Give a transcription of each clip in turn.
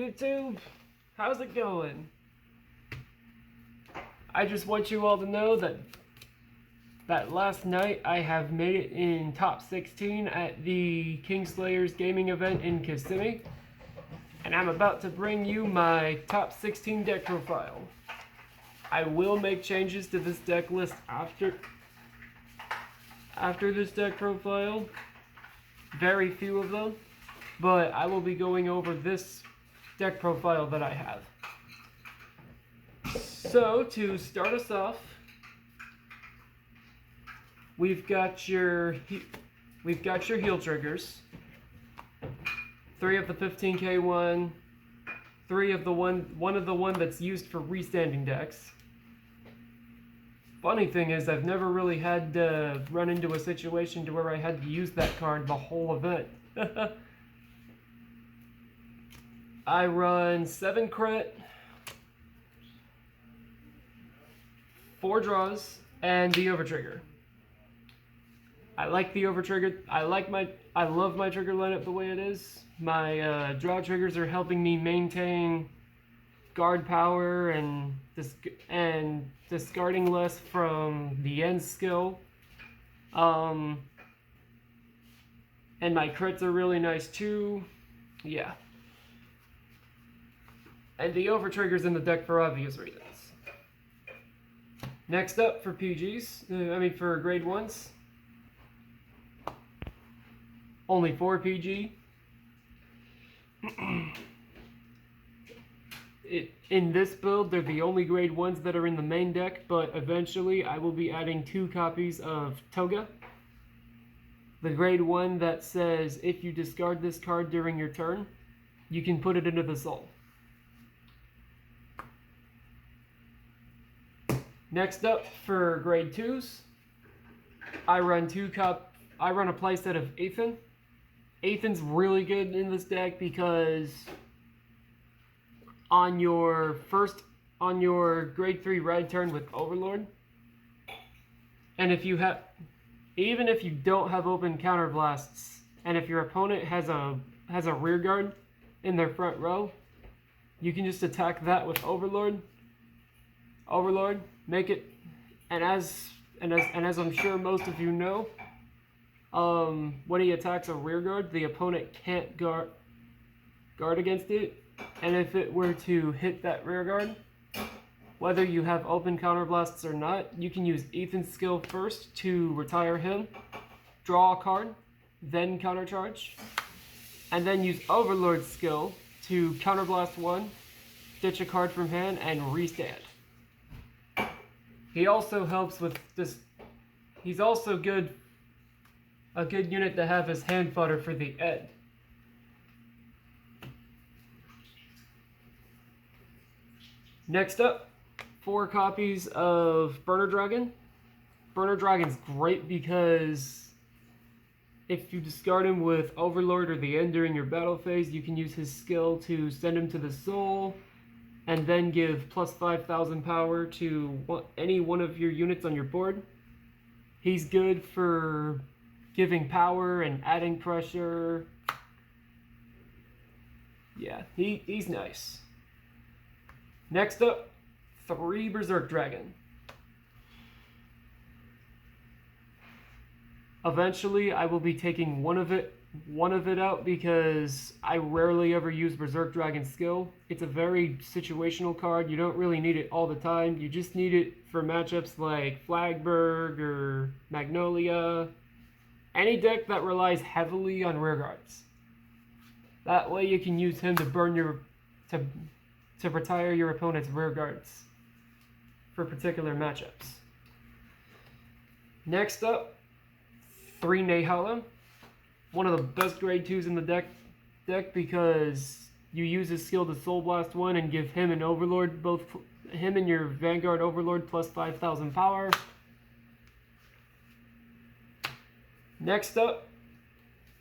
YouTube? How's it going? I just want you all to know that last night I have made it in top 16 at the KingSlayer's gaming event in Kissimmee, and I'm about to bring you my top 16 deck profile. I will make changes to this deck list after this deck profile, very few of them, but I will be going over this deck profile that I have. So to start us off, we've got your heal triggers. 3 of the 15k one, 3 of the one of the one that's used for restanding decks. Funny thing is, I've never really had to run into a situation to where I had to use that card the whole event. I run 7 crit, 4 draws, and the overtrigger. I like the overtrigger. I love my trigger lineup the way it is. My draw triggers are helping me maintain guard power and discarding less from the end skill. And my crits are really nice too. Yeah. And the overtrigger's in the deck for obvious reasons. Next up for PGs, for grade 1s. Only 4 PG. In this build, they're the only grade 1s that are in the main deck, but eventually I will be adding 2 copies of Toga. The grade 1 that says if you discard this card during your turn, you can put it into the soul. Next up for grade 2s, I run a playset of Ethan. Ethan's really good in this deck because on your grade 3 ride turn with Overlord, and even if you don't have open counterblasts, and if your opponent has a rear guard in their front row, you can just attack that with Overlord, make it, and as I'm sure most of you know, when he attacks a rear guard, the opponent can't guard against it, and if it were to hit that rear guard, whether you have open counterblasts or not, you can use Ethan's skill first to retire him, draw a card, then countercharge, and then use Overlord's skill to counterblast 1, ditch a card from hand, and restand. He also helps with this. He's also a good unit to have as hand fodder for the Ed. Next up, 4 copies of Burner Dragon. Burner Dragon's great because if you discard him with Overlord or the End during your battle phase, you can use his skill to send him to the soul, and then give plus 5,000 power to any one of your units on your board. He's good for giving power and adding pressure. Yeah, he's nice. Next up, 3 Berserk Dragon. Eventually, I will be taking one of it out because I rarely ever use Berserk Dragon skill. It's a very situational card. You don't really need it all the time. You just need it for matchups like Flagburg or Magnolia. Any deck that relies heavily on rear guards. That way you can use him to to retire your opponent's rear guards for particular matchups. Next up, 3 Nehala. One of the best grade 2s in the deck because you use his skill to Soul Blast 1 and give him and Overlord, both him and your Vanguard Overlord, plus 5,000 power. Next up,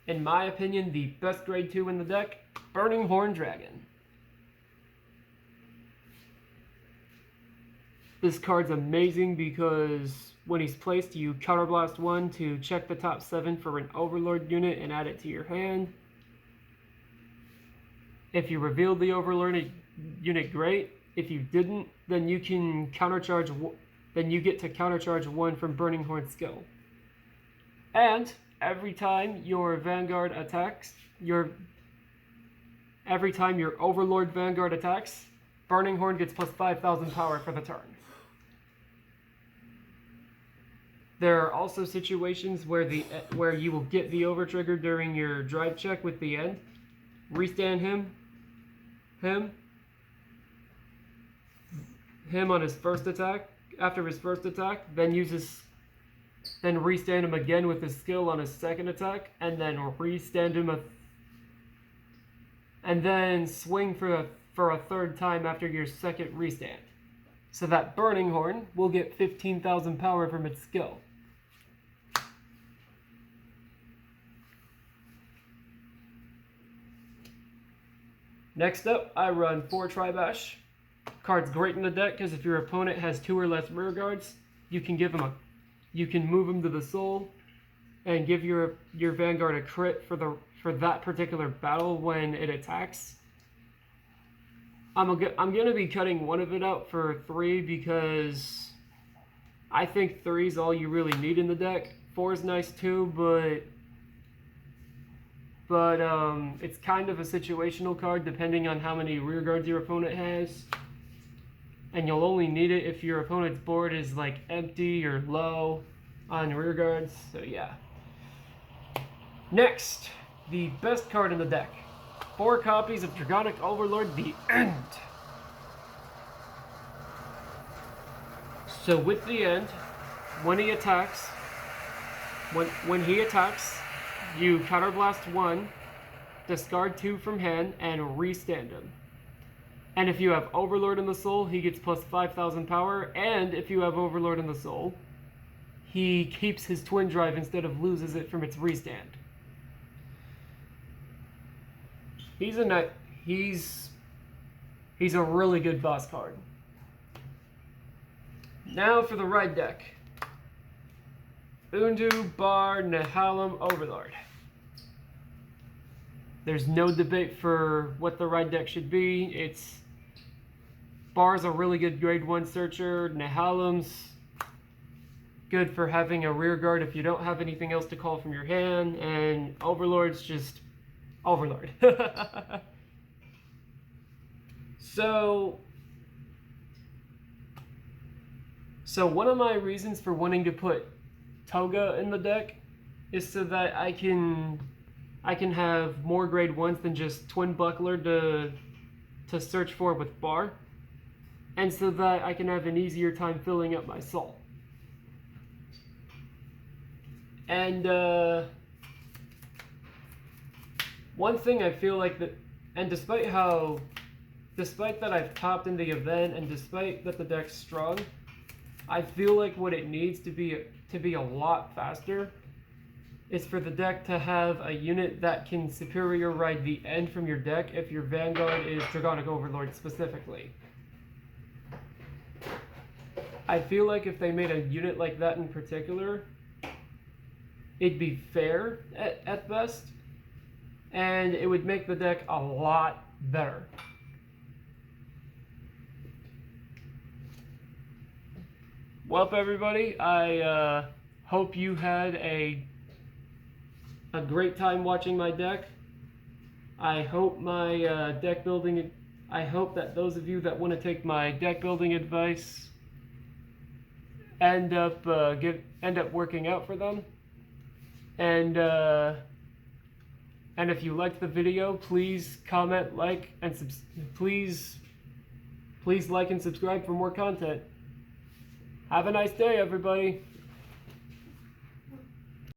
in my opinion, the best grade 2 in the deck, Burning Horn Dragon. This card's amazing because when he's placed, you counterblast 1 to check the top 7 for an Overlord unit and add it to your hand. If you revealed the Overlord unit, great. If you didn't, then you can countercharge. Then you get to countercharge 1 from Burning Horn's skill. And every time your Vanguard attacks, every time your Overlord Vanguard attacks, Burning Horn gets plus 5,000 power for the turn. There are also situations where you will get the overtrigger during your drive check with the end. Restand him on his first attack. After his first attack, then restand him again with his skill on his second attack, and then restand him and then swing for a third time after your second restand. So that Burning Horn will get 15,000 power from its skill. Next up, I run 4 Tribash. Card's great in the deck because if your opponent has 2 or less rear guards, you can move him to the soul and give your Vanguard a crit for that particular battle when it attacks. I'm gonna be cutting one of it out for 3 because I think 3 is all you really need in the deck. 4 is nice too, but it's kind of a situational card depending on how many rear guards your opponent has. And you'll only need it if your opponent's board is like empty or low on rear guards, so yeah. Next, the best card in the deck. 4 copies of Dragonic Overlord, The End. So with The End, when he attacks, you counterblast 1, discard 2 from hand, and restand him. And if you have Overlord in the Soul, he gets plus 5,000 power, and if you have Overlord in the Soul, he keeps his Twin Drive instead of loses it from its restand. He's a really good boss card. Now for the right deck. Undu, Bar, Nehalem, Overlord. There's no debate for what the right deck should be. Bar's a really good grade 1 searcher. Nehalem's good for having a rear guard if you don't have anything else to call from your hand. And Overlord's just Overlord. So one of my reasons for wanting to put Toga in the deck is so that I can have more grade 1s than just Twin Buckler to search for with Bar, and so that I can have an easier time filling up my soul. And one thing I feel like that, and despite that I've topped in the event, and despite that the deck's strong, I feel like what it needs to be a lot faster is for the deck to have a unit that can superior ride the end from your deck if your Vanguard is Dragonic Overlord specifically. I feel like if they made a unit like that in particular, it'd be fair at best, and it would make the deck a lot better. Well, everybody, I hope you had a great time watching my deck. I hope my deck building. I hope that those of you that want to take my deck building advice end up working out for them. And if you liked the video, please comment, like, and please like and subscribe for more content. Have a nice day, everybody.